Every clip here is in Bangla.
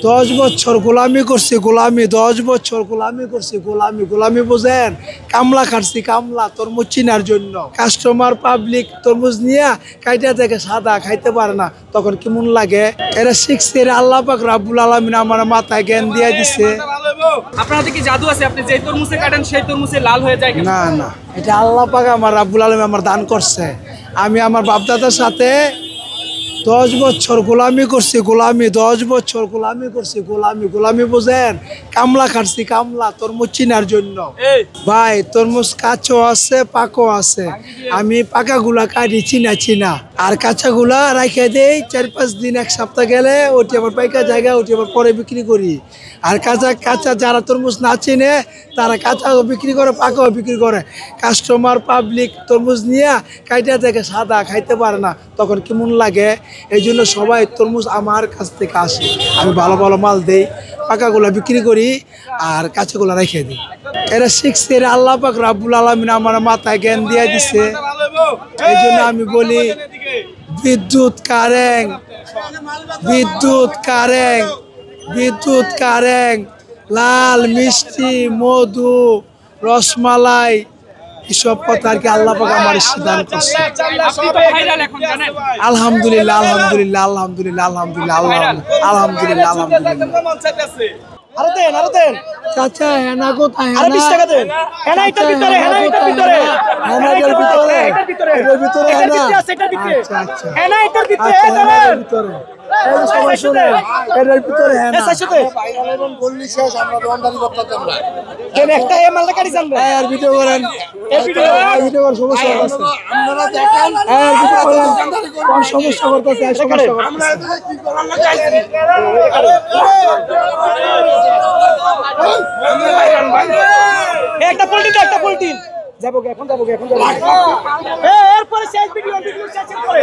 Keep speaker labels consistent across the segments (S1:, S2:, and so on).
S1: 10 বছর গোলামি করছি, গোলামি 10 বছর গোলামি করছি, গোলামি গোলামি বোঝেন। কামলা খাচ্ছি, কামলা তরমুজ চিনার জন্য। কাস্টমার পাবলিক তরমুজ নিয়ে কাইটা থেকে সাদা খাইতে পারে না, তখন কেমন লাগে। এরা শিখছে, এরা আল্লাহ পাক রাব্বুল আলামিন আমার মাথায় জ্ঞান দিয়ে দিছে।
S2: আপনার হাতে কি জাদু আছে? আপনি যে তরমুজে কাটেন সেই তরমুজে লাল হয়ে যায়?
S1: না না, এটা আল্লাহ পাক আমার রাব্বুল আলামিন আমার দান করছে। আমি আমার বাপদাদার সাথে 10 বছর গোলামি করছি, গোলামি 10 বছর গোলামি করছি, গোলামি গোলামি বোঝেন। কামলা খাচ্ছি, কামলা তরমুজ চিনার জন্য। ভাই তরমুজ কাঁচও আছে, পাকও আছে। আমি পাকাগুলা কাটি চিনা চিনা, আর কাঁচাগুলা রাখে দেই 4-5 দিন, 1 সপ্তাহ গেলে ওটি আবার পাইকা জায়গা, ওটি আবার পরে বিক্রি করি। আর কাঁচা কাঁচা যারা তরমুজ না চিনে তারা কাঁচাও বিক্রি করে, পাকাও বিক্রি করে। কাস্টমার পাবলিক তরমুজ নিয়ে কাইটা থেকে সাদা খাইতে পারে না, তখন কেমন লাগে। এই জন্য সবাই তরমুজ আমার কাছ থেকে আসে। আমি ভালো ভালো মাল দেই, পাকাগুলা বিক্রি করি আর কাঁচাগুলা রেখে দিই। এরা শিখছে, এরা আল্লাহ পাক রাব্বুল আলামিন আমার মাথায় জ্ঞান দিয়ে দিছে। এই জন্য আমি বলি, বিদ্যুৎ কারেং, বিদ্যুৎ কারেং, বিদ্যুৎ কারেং, লাল মিষ্টি, মধু, রসমালাই, এসব কথা আর কি আল্লাহ পাক আমার দান করছে। আলহামদুলিল্লাহ, আলহামদুলিল্লাহ, আলহামদুলিল্লাহ, আলহামদুলিল্লাহ, আলহামদুলিল্লাহ, আলহামদুলিল্লাহ।
S3: আরো দেন, আরো দেন।
S1: চাচা হেনা কোথায়?
S3: আরো 20 টাকা দেন। হেনা এটার ভিতরে, হেনা এটার ভিতরে।
S1: হেনা এটার ভিতরে,
S3: এটার ভিতরে।
S1: এটার ভিতরে
S3: এটার
S1: হেনা।
S3: ভিতরে আছে, এটার ভিতরে।
S1: আচ্ছা আচ্ছা
S3: হেনা এটার ভিতরে,
S1: আচ্ছা,
S3: এই
S1: হেনা এটার
S3: ধরেন।
S1: ভিতরে। এই যে সবাই শুনে, এটার ভিতরে হেনা।
S3: এই সাইডে দেন একটা এই মালটা কাটি জানবে।
S1: আর ভিডিও করেন,
S3: এই ভিডিও
S1: ভিডিও করার সমস্যা হচ্ছে। আপনারা দেখেন, ভিডিও করেন, কোন সমস্যা করতেছে, এই সমস্যা করতেছে।
S3: একটা পলিটিন, একটা পলিটিন। যাবো গে, এখন যাবো গে, এখন যাবো। এরপরে শেষ ভিডিও, ভিডিও শেষের পরে।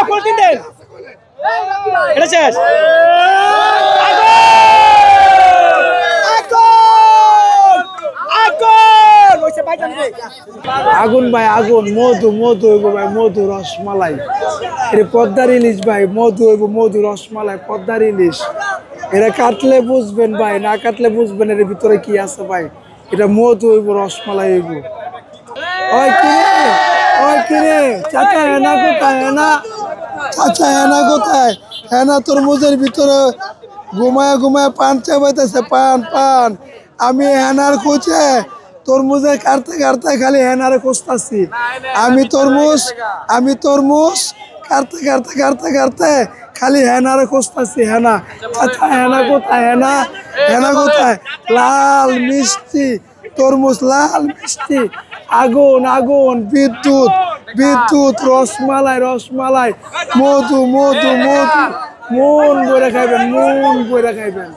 S3: পলিটিন দেন। এটা শেষ।
S1: আগুন ভাই, আগুন। মধু, মধু হইব ভাই, মধু, রসমালাই। এটা পদ্মার ইলিশ ভাই, মধু হইব, মধু, রসমালাই, পদ্মার ইলিশ। এটা কাটলে বুঝবেন ভাই, না কাটলে বুঝবেন এর ভিতরে কি আছে ভাই। এটা মধু হইব, রসমালাই হইব। ওই কিরে, ওই কিরে, চাচা হেনা কোথায়? হেনা, চাচা হেনা কোথায়? হেনা তরমুজের ভিতরে ঘুমায় ঘুমায় পান চাবাইতেছে, পান পান। আমি হেনার খুঁজে তরমুজে কাটতে কাটতে খালি হেনারে খুঁজতেছি। আমি তরমুজ কাটতে কাটতে কাটতে কাটতে খালি হেনারে খুঁজতেছি। হেনা, আচ্ছা হেনা কোথায়? হেনা, হেনা কোথায়? লাল মিষ্টি তরমুজ, লাল মিষ্টি, আগুন আগুন, বিদ্যুৎ বিদ্যুৎ, রসমালাই রসমালাই, মধু মধু মধু। মন ভরে খাইবেন, মন ভরে খাইবেন।